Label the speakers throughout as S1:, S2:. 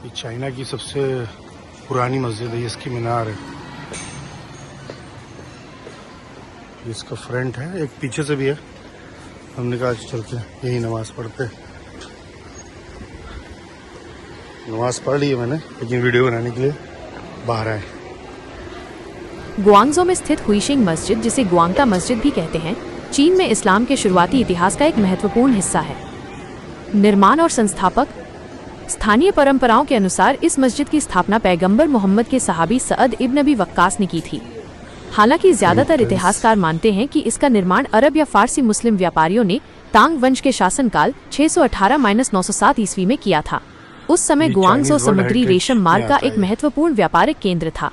S1: ये चाइना की सबसे पुरानी मस्जिद है, इसकी मीनार है, इसका फ्रंट है, एक पीछे से भी है। हमने कहा आज चलते हैं यही नमाज पढ़ते। नमाज पढ़ ली है मैंने, लेकिन वीडियो बनाने के लिए बाहर आए।
S2: गुआंगझो में स्थित हुइशिंग मस्जिद, जिसे गुआंगता मस्जिद भी कहते हैं, चीन में इस्लाम के शुरुआती इतिहास का एक महत्वपूर्ण हिस्सा है। निर्माण और संस्थापक। स्थानीय परंपराओं के अनुसार इस मस्जिद की स्थापना पैगंबर मोहम्मद के सहाबी सअद इब्न अबी वक्कास ने की थी। हालांकि ज्यादातर इतिहासकार मानते हैं कि इसका निर्माण अरब या फारसी मुस्लिम व्यापारियों ने तांग वंश के शासनकाल 618-907 ईस्वी में किया था। उस समय गुआंगझो समुद्री रेशम मार्ग का एक महत्वपूर्ण व्यापारिक केंद्र था।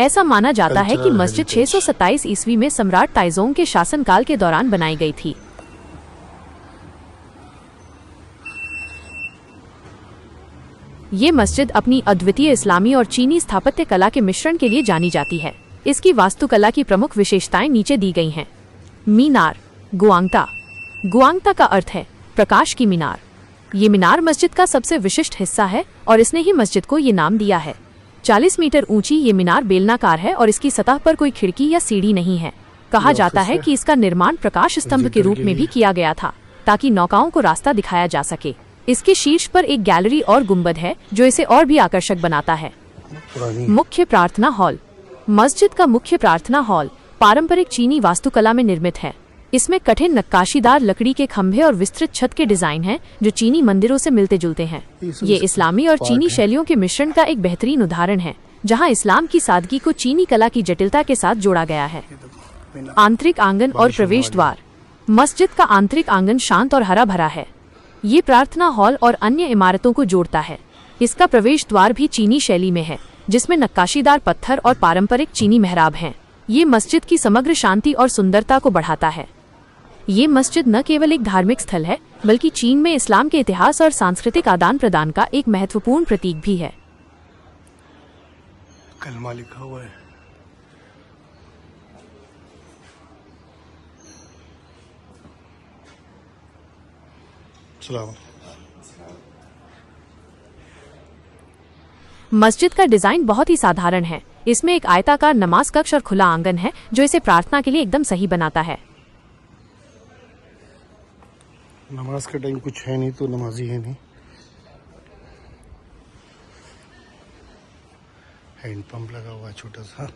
S2: ऐसा माना जाता है कि मस्जिद 627 ईस्वी में सम्राट ताइजोंग के शासनकाल के दौरान बनाई गई थी। ये मस्जिद अपनी अद्वितीय इस्लामी और चीनी स्थापत्य कला के मिश्रण के लिए जानी जाती है। इसकी वास्तुकला की प्रमुख विशेषताएं नीचे दी गई हैं। मीनार। गुआंगता। गुआंगता का अर्थ है प्रकाश की मीनार। ये मीनार मस्जिद का सबसे विशिष्ट हिस्सा है और इसने ही मस्जिद को ये नाम दिया है। 40 मीटर ऊंची ये मीनार बेलनाकार है और इसकी सतह पर कोई खिड़की या सीढ़ी नहीं है। कहा जाता है कि इसका निर्माण प्रकाश स्तंभ के रूप में भी किया गया था, ताकि नौकाओं को रास्ता दिखाया जा सके। इसके शीर्ष पर एक गैलरी और गुंबद है, जो इसे और भी आकर्षक बनाता है। मुख्य प्रार्थना हॉल। मस्जिद का मुख्य प्रार्थना हॉल पारंपरिक चीनी वास्तुकला में निर्मित है। इसमें कठिन नक्काशीदार लकड़ी के खंभे और विस्तृत छत के डिजाइन हैं, जो चीनी मंदिरों से मिलते जुलते हैं। ये इस्लामी और चीनी शैलियों के मिश्रण का एक बेहतरीन उदाहरण है, जहां इस्लाम की सादगी को चीनी कला की जटिलता के साथ जोड़ा गया है। आंतरिक आंगन और प्रवेश द्वार। मस्जिद का आंतरिक आंगन शांत और हरा भरा है। ये प्रार्थना हॉल और अन्य इमारतों को जोड़ता है। इसका प्रवेश द्वार भी चीनी शैली में है, जिसमें नक्काशीदार पत्थर और पारंपरिक चीनी मेहराब हैं। ये मस्जिद की समग्र शांति और सुंदरता को बढ़ाता है। ये मस्जिद न केवल एक धार्मिक स्थल है, बल्कि चीन में इस्लाम के इतिहास और सांस्कृतिक आदान प्रदान का एक महत्वपूर्ण प्रतीक भी है।
S1: कलमा लिखा हुआ है। सलाम।
S2: मस्जिद का डिजाइन बहुत ही साधारण है। इसमें एक आयताकार नमाज कक्ष और खुला आंगन है, जो इसे प्रार्थना के लिए एकदम सही बनाता है।
S1: नमाज का टाइम कुछ है नहीं तो नमाजी है नहीं। हैंड पंप लगा हुआ है छोटा सा।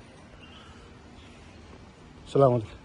S1: सलाम अलैकुम।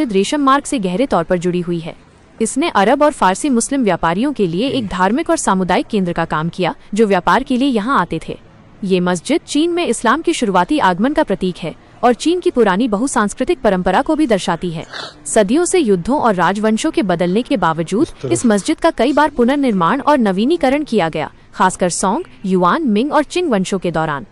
S2: रेशम मार्ग से गहरे तौर पर जुड़ी हुई है। इसने अरब और फारसी मुस्लिम व्यापारियों के लिए एक धार्मिक और सामुदायिक केंद्र का काम किया, जो व्यापार के लिए यहाँ आते थे। ये मस्जिद चीन में इस्लाम के शुरुआती आगमन का प्रतीक है और चीन की पुरानी बहुसांस्कृतिक परंपरा को भी दर्शाती है। सदियों से युद्धों और राजवंशों के बदलने के बावजूद इस मस्जिद का कई बार पुनर्निर्माण और नवीनीकरण किया गया, खासकर सोंग, युआन, मिंग और चिंग वंशों के दौरान।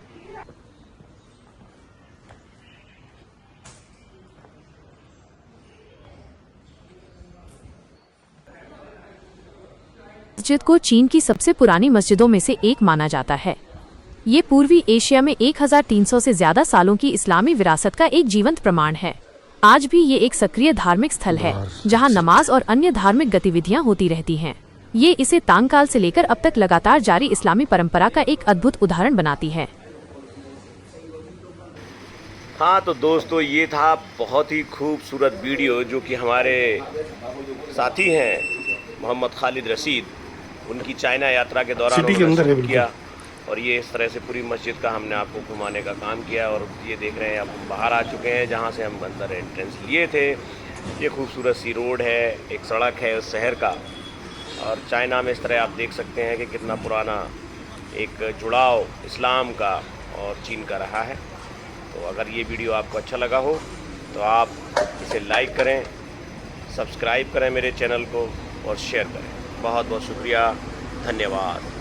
S2: मस्जिद को चीन की सबसे पुरानी मस्जिदों में से एक माना जाता है। ये पूर्वी एशिया में 1300 से ज्यादा सालों की इस्लामी विरासत का एक जीवंत प्रमाण है। आज भी ये एक सक्रिय धार्मिक स्थल है, जहां नमाज और अन्य धार्मिक गतिविधियां होती रहती हैं। ये इसे तांग काल से लेकर अब तक लगातार जारी इस्लामी परंपरा का एक अद्भुत उदाहरण बनाती है।
S3: हाँ तो दोस्तों, ये था बहुत ही खूबसूरत वीडियो जो कि हमारे साथी हैं मोहम्मद खालिद रशीद, उनकी चाइना यात्रा के दौरान उन्होंने किया। और ये इस तरह से पूरी मस्जिद का हमने आपको घुमाने का काम किया। और ये देख रहे हैं, अब हम बाहर आ चुके हैं जहाँ से हम अंदर एंट्रेंस लिए थे। ये खूबसूरत सी रोड है, एक सड़क है उस शहर का। और चाइना में इस तरह आप देख सकते हैं कि कितना पुराना एक जुड़ाव इस्लाम का और चीन का रहा है। तो अगर ये वीडियो आपको अच्छा लगा हो तो आप इसे लाइक करें, सब्सक्राइब करें मेरे चैनल को और शेयर करें। बहुत बहुत शुक्रिया, धन्यवाद।